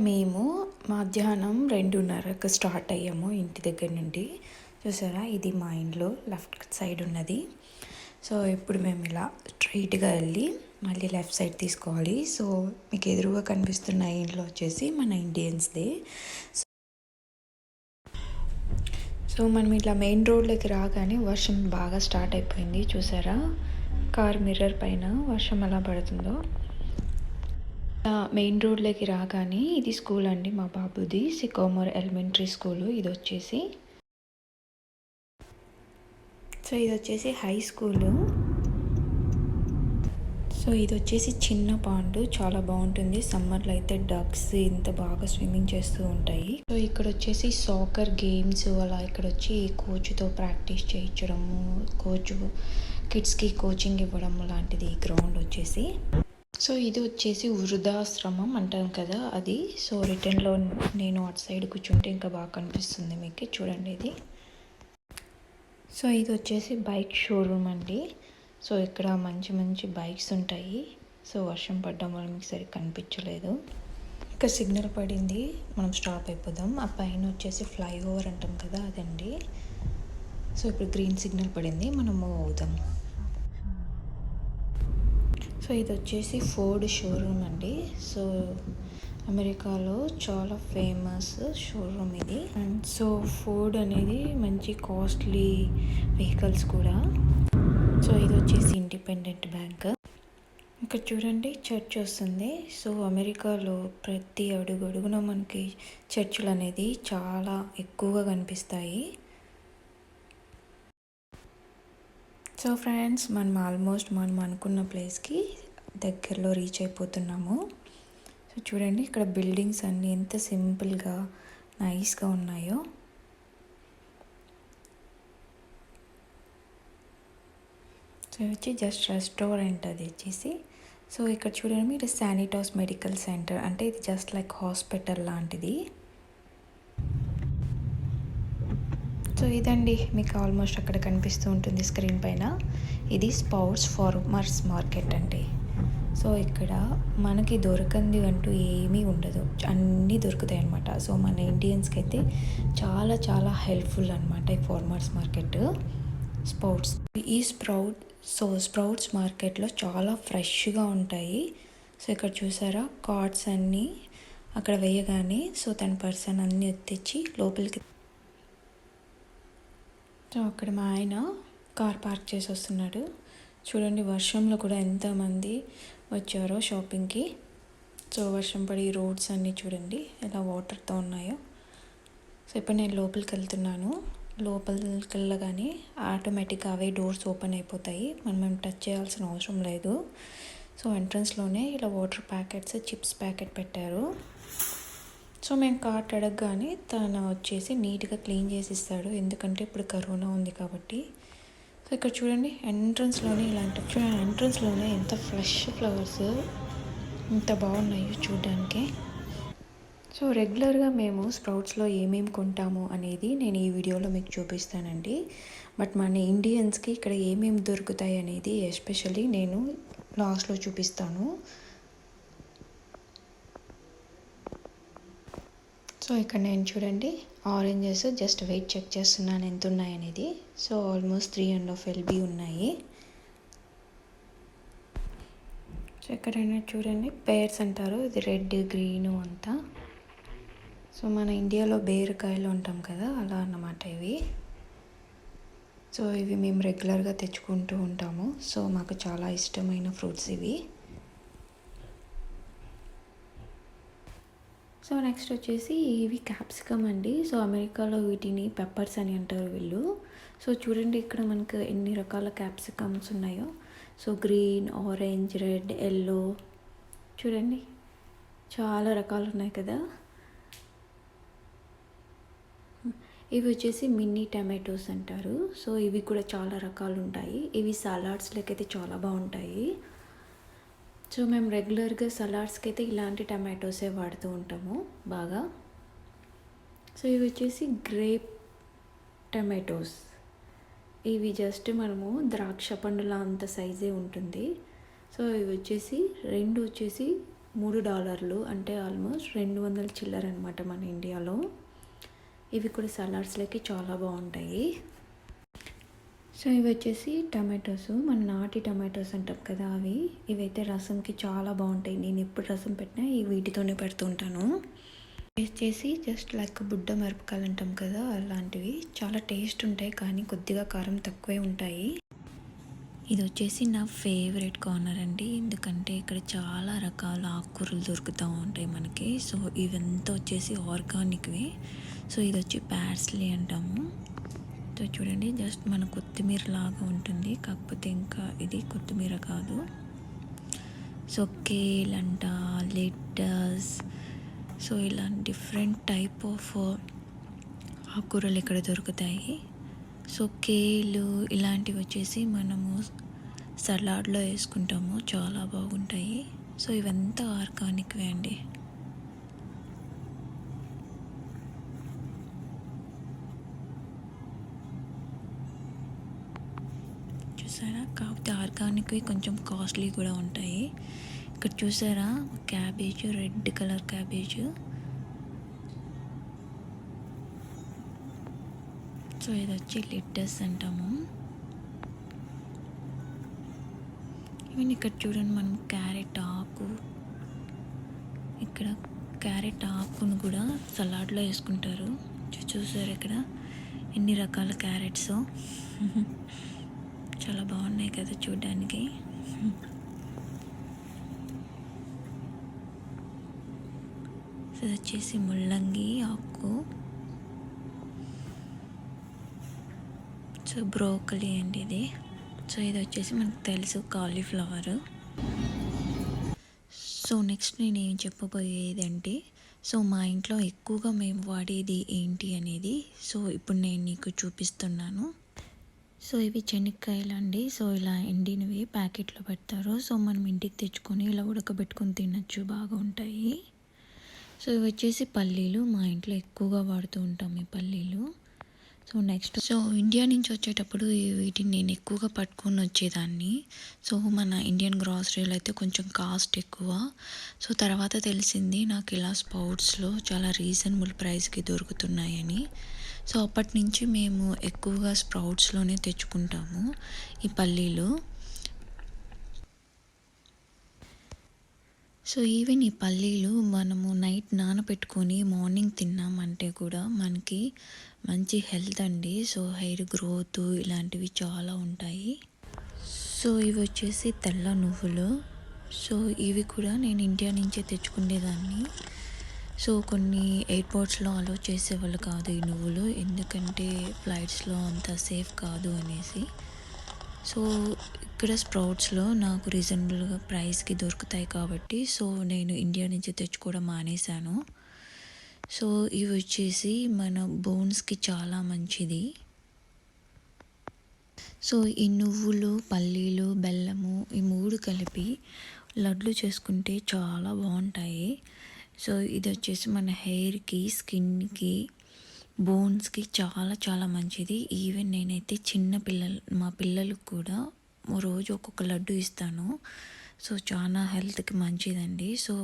మేము మధ్యాహ్నం 2:30కి స్టార్ట్ అయ్యాము ఇంటి దగ్గర నుండి. చూసారా, ఇది మా ఇంట్లో లెఫ్ట్ సైడ్ ఉన్నది. సో ఇప్పుడు మేము ఇలా స్ట్రైట్గా వెళ్ళి మళ్ళీ లెఫ్ట్ సైడ్ తీసుకోవాలి. సో మీకు ఎదురుగా కనిపిస్తున్న ఇంట్లో వచ్చేసి మన ఇండియన్స్దే. సో మనం ఇట్లా మెయిన్ రోడ్లోకి రాగానే వర్షం బాగా స్టార్ట్ అయిపోయింది. చూసారా, కార్ మిర్రర్ పైన వర్షం ఎలా పడుతుందో. మెయిన్ రోడ్లోకి రాగానే ఇది స్కూల్ అండి, మా బాబుది సికోమోర్ ఎలిమెంటరీ స్కూలు. ఇది వచ్చేసి హై స్కూలు. సో ఇది వచ్చేసి చిన్న పాండు, చాలా బాగుంటుంది. సమ్మర్లో అయితే డక్స్ ఇంత బాగా స్విమ్మింగ్ చేస్తూ ఉంటాయి. సో ఇక్కడ వచ్చేసి సాకర్ గేమ్స్ అలా ఇక్కడ వచ్చి కోచ్తో ప్రాక్టీస్ చేయించడము, కోచ్ కిడ్స్కి కోచింగ్ ఇవ్వడం లాంటిది ఈ గ్రౌండ్ వచ్చేసి. సో ఇది వచ్చేసి వృద్ధాశ్రమం అంటాం కదా అది. సో రిటర్న్లో నేను అటు సైడ్ కూర్చుంటే ఇంకా బాగా కనిపిస్తుంది మీకు, చూడండి ఇది. సో ఇది వచ్చేసి బైక్ షోరూమ్ అండి. సో ఇక్కడ మంచి మంచి బైక్స్ ఉంటాయి. సో వర్షం పడడం వల్ల మీకు సరిగ్గా కనిపించలేదు. ఇక్కడ సిగ్నల్ పడింది, మనం స్టాప్ అయిపోదాం. ఆ పైన వచ్చేసి ఫ్లైఓవర్ అంటాం కదా అదండి. సో ఇప్పుడు గ్రీన్ సిగ్నల్ పడింది, మనం మూవ్ అవుదాం. సో ఇది వచ్చేసి ఫోర్డ్ షోరూమ్ అండి. సో అమెరికాలో చాలా ఫేమస్ షోరూమ్ ఇది. అండ్ సో ఫోర్డ్ అనేది మంచి కాస్ట్లీ వెహికల్స్ కూడా. సో ఇది వచ్చేసి ఇండిపెండెంట్ బ్యాంక్. ఇక్కడ చూడండి చర్చ్ వస్తుంది. సో అమెరికాలో ప్రతి అడుగున మనకి చర్చిలు అనేది చాలా ఎక్కువగా కనిపిస్తాయి. సో ఫ్రెండ్స్, మనం ఆల్మోస్ట్ మనం అనుకున్న ప్లేస్కి దగ్గరలో రీచ్ అయిపోతున్నాము. సో చూడండి, ఇక్కడ బిల్డింగ్స్ అన్నీ ఎంత సింపుల్గా నైస్గా ఉన్నాయో. సో వచ్చి జస్ట్ రెస్టారెంట్ అది వచ్చేసి. సో ఇక్కడ చూడండి, మీరు శానిటాస్ మెడికల్ సెంటర్ అంటే ఇది జస్ట్ లైక్ హాస్పిటల్ లాంటిది. సో ఇదండి, మీకు ఆల్మోస్ట్ అక్కడ కనిపిస్తూ ఉంటుంది స్క్రీన్ పైన. ఇది స్పౌట్స్ ఫార్మర్స్ మార్కెట్ అండి. సో ఇక్కడ మనకి దొరకంది అంటూ ఏమీ ఉండదు, అన్నీ దొరుకుతాయి అన్నమాట. సో మన ఇండియన్స్కి అయితే చాలా చాలా హెల్ప్ఫుల్ అనమాట ఈ ఫార్మర్స్ మార్కెట్ స్పౌట్స్. ఈ స్ప్రౌట్స్ మార్కెట్లో చాలా ఫ్రెష్గా ఉంటాయి. సో ఇక్కడ చూసారా, కార్డ్స్ అన్నీ అక్కడ వేయగానే సో తన పర్సన్ అన్నీ తెచ్చి లోపలికి. సో అక్కడ మా ఆయన కార్ పార్క్ చేసి వస్తున్నాడు. చూడండి, వర్షంలో కూడా ఎంతమంది వచ్చారో షాపింగ్కి. సో వర్షం పడి రోడ్స్ అన్నీ చూడండి ఎలా వాటర్తో ఉన్నాయో. సో ఇప్పుడు నేను లోపలికి వెళ్తున్నాను. లోపలికి వెళ్ళగానే ఆటోమేటిక్గా అవే డోర్స్ ఓపెన్ అయిపోతాయి, మనం టచ్ చేయాల్సిన అవసరం లేదు. సో ఎంట్రన్స్లోనే ఇలా వాటర్ ప్యాకెట్స్, చిప్స్ ప్యాకెట్ పెట్టారు. సో మేము కార్ట్ అడగగానే తను వచ్చేసి నీట్గా క్లీన్ చేసి ఇస్తాడు, ఎందుకంటే ఇప్పుడు కరోనా ఉంది కాబట్టి. సో ఇక్కడ చూడండి, ఎంట్రన్స్లోనే ఎంత ఫ్రెష్ ఫ్లవర్స్ ఎంత బాగున్నాయో చూడడానికి. సో రెగ్యులర్గా మేము స్ప్రౌట్స్లో ఏమేమి కొంటాము అనేది నేను ఈ వీడియోలో మీకు చూపిస్తానండి. బట్ మన ఇండియన్స్కి ఇక్కడ ఏమేమి దొరుకుతాయి అనేది ఎస్పెషల్లీ నేను లాస్ట్లో చూపిస్తాను. సో ఇక్కడ నేను చూడండి ఆరెంజెస్ జస్ట్ వెయిట్ చెక్ చేస్తున్నాను ఎంత ఉన్నాయనేది. సో ఆల్మోస్ట్ 3.5 LB ఉన్నాయి. సో ఎక్కడైనా చూడండి పేర్స్ అంటారు, ఇది రెడ్ గ్రీను అంతా. సో మన ఇండియాలో బీరకాయలు ఉంటాం కదా, అలా అన్నమాట ఇవి. సో ఇవి మేము రెగ్యులర్గా తెచ్చుకుంటూ ఉంటాము. సో మాకు చాలా ఇష్టమైన ఫ్రూట్స్ ఇవి. సో నెక్స్ట్ వచ్చేసి ఇవి క్యాప్సికమ్ అండి. సో అమెరికాలో వీటిని పెప్పర్స్ అని అంటారు వీళ్ళు. సో చూడండి ఇక్కడ మనకు ఎన్ని రకాల క్యాప్సికమ్స్ ఉన్నాయో. So green, orange, red, yellow చూడండి చాలా రకాలు ఉన్నాయి కదా. ఇవి వచ్చేసి మినీ టమాటోస్ అంటారు. సో ఇవి కూడా చాలా రకాలు ఉంటాయి. ఇవి సలాడ్స్లోకి అయితే చాలా బాగుంటాయి. సో మేము రెగ్యులర్గా సలాడ్స్కి అయితే ఇలాంటి టమాటోసే వాడుతూ ఉంటాము బాగా. సో ఇవి వచ్చేసి గ్రేప్ టమాటోస్. ఇవి జస్ట్ మనము ద్రాక్ష పండుల అంత సైజే ఉంటుంది. సో ఇవి వచ్చేసి 2 వచ్చేసి $3 అంటే ఆల్మోస్ట్ 200 చిల్లర అనమాట మన ఇండియాలో. ఇవి కూడా సలాడ్స్లోకి చాలా బాగుంటాయి. సో ఇవి వచ్చేసి టమాటోస్, మన నాటి టమాటోస్ అంటాం కదా అవి. ఇవైతే రసంకి చాలా బాగుంటాయి. నేను ఎప్పుడు రసం పెట్టినా ఈ వీటితోనే పెడుతుంటాను. టేస్ట్ చేసి జస్ట్ లైక్ బుడ్డ మిరపకాయలు అంటాం కదా అలాంటివి, చాలా టేస్ట్ ఉంటాయి కానీ కొద్దిగా కారం తక్కువే ఉంటాయి. ఇది వచ్చేసి నా ఫేవరెట్ కార్నర్ అండి, ఎందుకంటే ఇక్కడ చాలా రకాల ఆకుకూరలు దొరుకుతూ ఉంటాయి మనకి. సో ఇవంతా వచ్చేసి ఆర్గానిక్వి. సో ఇది వచ్చి పార్స్లీ అంటాము. సో చూడండి, జస్ట్ మన కొత్తిమీర లాగా ఉంటుంది, కాకపోతే ఇంకా ఇది కొత్తిమీర కాదు. సో కేల్ అంట, లెటస్, సో ఇలా డిఫరెంట్ టైప్ ఆఫ్ ఆకుకూరలు ఇక్కడ దొరుకుతాయి. సో కేలు ఇలాంటివి వచ్చేసి మనము సలాడ్లో వేసుకుంటాము, చాలా బాగుంటాయి. సో ఇవంతా ఆర్గానిక్వే అండి. చూసారా, కాకపోతే ఆర్గానిక్వి కొంచెం కాస్ట్లీ కూడా ఉంటాయి. ఇక్కడ చూసారా cabbage, red colour cabbage. So ఇది వచ్చి లెటస్ అంటాము. ఈవెన్ ఇక్కడ చూడండి, మనం క్యారెట్ ఆకు, ఇక్కడ క్యారెట్ ఆకును కూడా సలాడ్లో వేసుకుంటారు. చూసారు ఇక్కడ ఎన్ని రకాల క్యారెట్స్, చాలా బాగున్నాయి కదా చూడడానికి. సో ఇది వచ్చేసి ముల్లంగి ఆకు. సో బ్రోకలీ అండి ఇది. సో ఇది వచ్చేసి మనకు తెలుసు కాలీఫ్లవర్. సో నెక్స్ట్ నేను ఏం చెప్పబోయేది అంటే, సో మా ఇంట్లో ఎక్కువగా మేము వాడేది ఏంటి అనేది సో ఇప్పుడు నేను నీకు చూపిస్తున్నాను. సో ఇవి శనక్కాయలు అండి. సో ఇలా ఎండినవి ప్యాకెట్లో పెడతారు. సో మనం ఇంటికి తెచ్చుకొని ఇలా ఉడకబెట్టుకొని తినచ్చు, బాగా ఉంటాయి. సో ఇవి వచ్చేసి పల్లీలు, మా ఇంట్లో ఎక్కువగా వాడుతూ ఉంటాం ఈ పల్లీలు. సో నెక్స్ట్, సో ఇండియా నుంచి వచ్చేటప్పుడు వీటిని నేను ఎక్కువగా పట్టుకొని వచ్చేదాన్ని. సో మన ఇండియన్ గ్రాసరీలో అయితే కొంచెం కాస్ట్ ఎక్కువ. సో తర్వాత తెలిసింది నాకు ఇలా స్పౌట్స్లో చాలా రీజనబుల్ ప్రైస్కి దొరుకుతున్నాయని. సో అప్పటి నుంచి మేము ఎక్కువగా స్ప్రౌట్స్లోనే తెచ్చుకుంటాము ఈ పల్లీలు. సో ఈవెన్ ఈ పల్లీలు మనము నైట్ నానబెట్టుకొని మార్నింగ్ తిన్నామంటే కూడా మనకి మంచి హెల్త్ అండి. సో హెయిర్ గ్రోత్ ఇలాంటివి చాలా ఉంటాయి. సో ఇవి వచ్చేసి తెల్ల నువ్వులు. సో ఇవి కూడా నేను ఇండియా నుంచే తెచ్చుకునేదాన్ని. సో కొన్ని ఎయిర్పోర్ట్స్లో అలో చేసేవాళ్ళు కాదు ఈ నువ్వులు, ఎందుకంటే ఫ్లైట్స్లో అంత సేఫ్ కాదు అనేసి. సో ఇక్కడ స్ప్రౌట్స్లో నాకు రీజనబుల్గా ప్రైస్కి దొరుకుతాయి కాబట్టి సో నేను ఇండియా నుంచి తెచ్చుకోవడం మానేశాను. సో ఇవి వచ్చేసి మన బోన్స్కి చాలా మంచిది. సో ఈ నువ్వులు, పల్లీలు, బెల్లము ఈ 3 కలిపి లడ్లు చేసుకుంటే చాలా బాగుంటాయి. సో ఇది వచ్చేసి మన హెయిర్కి, స్కిన్కి, బోన్స్కి చాలా చాలా మంచిది. ఈవెన్ నేనైతే మా పిల్లలకు కూడా రోజు ఒక్కొక్క లడ్డు ఇస్తాను. సో చాలా హెల్త్కి మంచిదండి. సో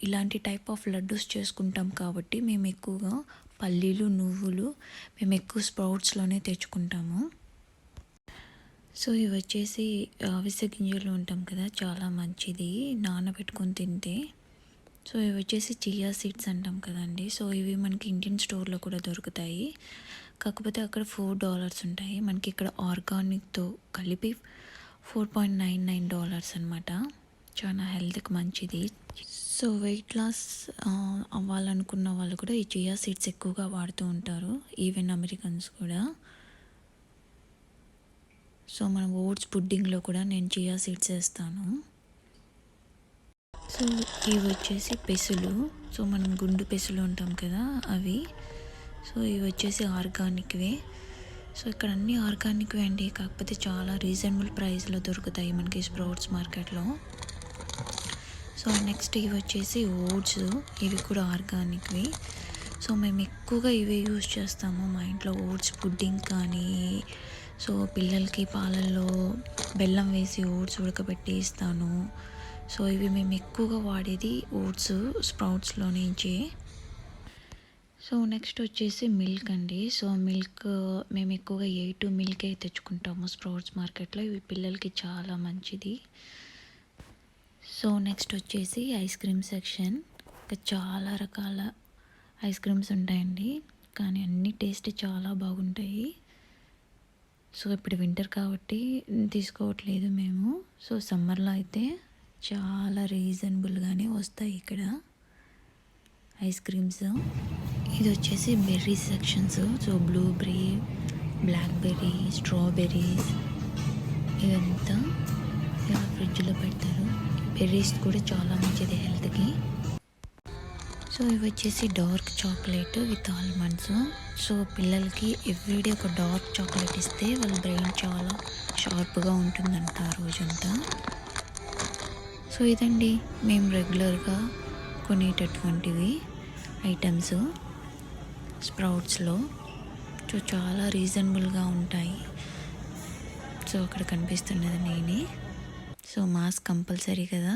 ఇలాంటి టైప్ ఆఫ్ లడ్డూస్ చేసుకుంటాం కాబట్టి మేము ఎక్కువగా పల్లీలు, నువ్వులు మేము ఎక్కువ స్ప్రౌట్స్లోనే తెచ్చుకుంటాము. సో ఇవి వచ్చేసి అవిసె గింజలు ఉంటాం కదా, చాలా మంచిది నానబెట్టుకొని తింటే. సో ఇవి వచ్చేసి చియా సీడ్స్ అంటాం కదండి. సో ఇవి మనకి ఇండియన్ స్టోర్లో కూడా దొరుకుతాయి, కాకపోతే అక్కడ $4 ఉంటాయి. మనకి ఇక్కడ ఆర్గానిక్తో కలిపి $4.99 అనమాట. చాలా హెల్త్కి మంచిది. సో వెయిట్ లాస్ అవ్వాలనుకున్న వాళ్ళు కూడా ఈ చియా సీడ్స్ ఎక్కువగా వాడుతూ ఉంటారు, ఈవెన్ అమెరికన్స్ కూడా. సో మన ఓట్స్ పుడ్డింగ్లో కూడా నేను చియా సీడ్స్ వేస్తాను. సో ఇవి వచ్చేసి పెసులు. సో మనం గుండు పెసులు ఉంటాం కదా అవి. సో ఇవి వచ్చేసి ఆర్గానిక్వే. సో ఇక్కడ అన్నీ ఆర్గానిక్వే అండి, కాకపోతే చాలా రీజనబుల్ ప్రైస్లో దొరుకుతాయి మనకి స్ప్రౌట్స్ మార్కెట్లో. సో నెక్స్ట్ ఇవి వచ్చేసి ఓట్స్, ఇవి కూడా ఆర్గానిక్వి. సో మేము ఎక్కువగా ఇవే యూజ్ చేస్తాము మా ఇంట్లో. ఓట్స్ పుడ్డింగ్ కానీ, సో పిల్లలకి పాలల్లో బెల్లం వేసి ఓట్స్ ఉడకబెట్టి ఇస్తాను. సో ఇవి మేము ఎక్కువగా వాడేది ఓట్స్ స్ప్రౌట్స్లో నుంచి. సో నెక్స్ట్ వచ్చేసి మిల్క్ అండి. సో మిల్క్ మేము ఎక్కువగా A2 మిల్కే తెచ్చుకుంటాము స్ప్రౌట్స్ మార్కెట్లో. ఇవి పిల్లలకి చాలా మంచిది. సో నెక్స్ట్ వచ్చేసి ఐస్ క్రీమ్ సెక్షన్. ఇంకా చాలా రకాల ఐస్ క్రీమ్స్ ఉంటాయండి, కానీ అన్ని టేస్ట్ చాలా బాగుంటాయి. సో ఇప్పుడు వింటర్ కాబట్టి తీసుకోవట్లేదు మేము. సో సమ్మర్లో అయితే చాలా రీజనబుల్గానే వస్తాయి ఇక్కడ ఐస్ క్రీమ్స్. ఇది వచ్చేసి berry sections. So blueberry, blackberry, strawberries ఇదంతా ఇలా ఫ్రిడ్జ్లో పెడతారు. బెర్రీస్ కూడా చాలా మంచిది హెల్త్కి. సో ఇవి వచ్చేసి dark chocolate with almonds. So పిల్లలకి ఎవ్రీడే ఒక డార్క్ చాక్లెట్ ఇస్తే వాళ్ళ బ్రెయిన్ చాలా షార్ప్గా ఉంటుందంట ఆ రోజంతా. సో ఇదండి మేము రెగ్యులర్గా కొనేటటువంటివి ఐటమ్స్ స్ప్రౌట్స్లో. సో చాలా రీజనబుల్గా ఉంటాయి. సో అక్కడ కనిపిస్తున్నది నేనే. సో మాస్క్ కంపల్సరీ కదా.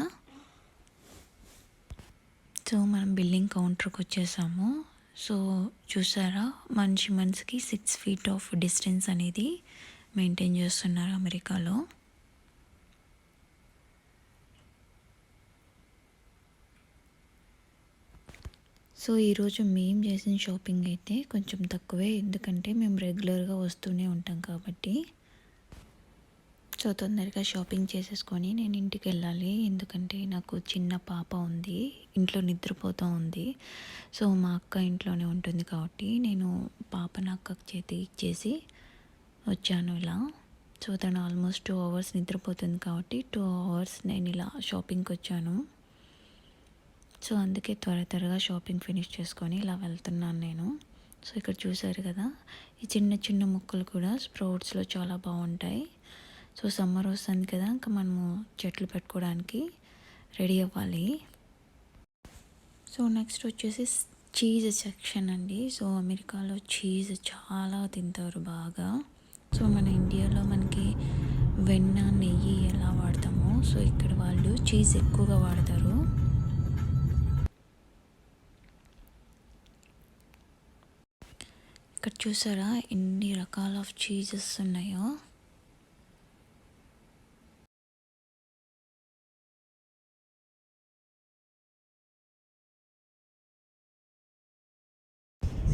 సో మనం బిల్లింగ్ కౌంటర్కి వచ్చేసాము. సో చూసారా, మనిషికి 6 feet ఆఫ్ డిస్టెన్స్ అనేది మెయింటైన్ చేస్తున్నారు అమెరికాలో. సో ఈరోజు మేము చేసిన షాపింగ్ అయితే కొంచెం తక్కువే, ఎందుకంటే మేము రెగ్యులర్గా వస్తూనే ఉంటాం కాబట్టి. సో తొందరగా షాపింగ్ చేసేసుకొని నేను ఇంటికి వెళ్ళాలి, ఎందుకంటే నాకు చిన్న పాప ఉంది, ఇంట్లో నిద్రపోతూ ఉంది. సో మా అక్క ఇంట్లోనే ఉంటుంది కాబట్టి నేను పాపను అక్కకి చేతి ఇచ్చేసి వచ్చాను ఇలా. సో తను ఆల్మోస్ట్ 2 hours నిద్రపోతుంది కాబట్టి 2 hours నేను ఇలా షాపింగ్కి వచ్చాను. సో అందుకే త్వరగా షాపింగ్ ఫినిష్ చేసుకొని ఇలా వెళ్తున్నాను నేను. సో ఇక్కడ చూసారు కదా, ఈ చిన్న చిన్న ముక్కలు కూడా స్ప్రౌట్స్లో చాలా బాగుంటాయి. సో సమ్మర్ వస్తుంది కదా, ఇంకా మనము చెట్లు పెట్టుకోవడానికి రెడీ అవ్వాలి. సో నెక్స్ట్ వచ్చేసి చీజ్ సెక్షన్ అండి. సో అమెరికాలో చీజ్ చాలా తింటారు బాగా. సో మన ఇండియాలో మనకి వెన్న, నెయ్యి ఎలా వాడతామో, సో ఇక్కడ వాళ్ళు చీజ్ ఎక్కువగా వాడతారు. ఇక్కడ చూసారా ఎన్ని రకాల ఆఫ్ చీజెస్ ఉన్నాయో.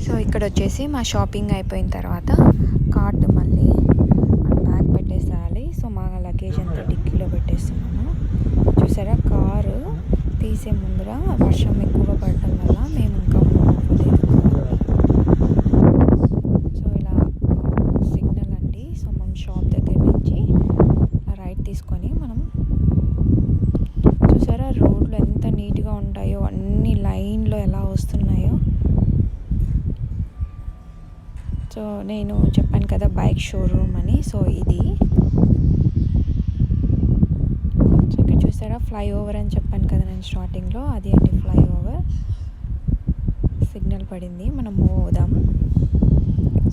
సో ఇక్కడ వచ్చేసి మా షాపింగ్ అయిపోయిన తర్వాత కార్ట్ మళ్ళీ బ్యాగ్ పెట్టేసేయాలి. సో మా లగేజ్ అంతా డిక్కీలో పెట్టేస్తున్నాము. చూసారా, కారు తీసే ముందర వర్షం ఎక్కువగా పడటం వల్ల మేము ఇంకా సో ఇలా సిగ్నల్ అండి. సో మనం షాప్ దగ్గర నుంచి రైట్ తీసుకొని మనం చూసారా రోడ్లు ఎంత నీట్గా ఉంటాయో, అన్ని లైన్లో ఎలా వస్తున్నాయో. సో నేను చెప్పాను కదా బైక్ షోరూమ్ అని, సో ఇది. సో ఇక్కడ చూసారా ఫ్లైఓవర్ అని చెప్పాను కదా నేను స్టార్టింగ్లో, అది అండి ఫ్లైఓవర్. సిగ్నల్ పడింది, మనం పోదాం.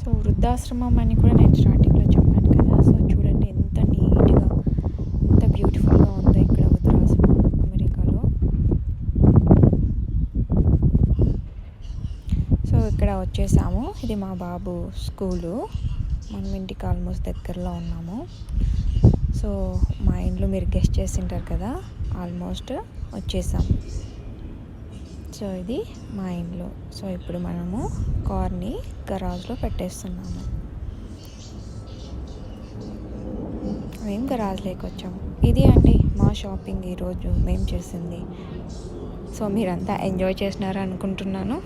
సో వృద్ధాశ్రమం అని కూడా నేను స్టార్టింగ్లో చెప్పాను కదా. సో చూడండి ఎంత నీట్గా, ఎంత బ్యూటిఫుల్గా ఉందో ఇక్కడ వృద్ధాశ్రమం అమెరికాలో. సో ఇక్కడ వచ్చేసాము, ఇది మా బాబు స్కూలు. మనం ఇంటికి ఆల్మోస్ట్ దగ్గరలో ఉన్నాము. సో మా ఇంట్లో మీరు గెస్ట్ చేసింటారు కదా, ఆల్మోస్ట్ వచ్చేసాం. సో ఇది మా ఇంట్లో. సో ఇప్పుడు మనము కార్ని గరాజ్లో పెట్టేస్తున్నాము. మేము గరాజ్లోకి వచ్చాము. ఇది అండి మా షాపింగ్ ఈరోజు మేము చేసింది. సో మీరంతా ఎంజాయ్ చేసినారు అనుకుంటున్నాను.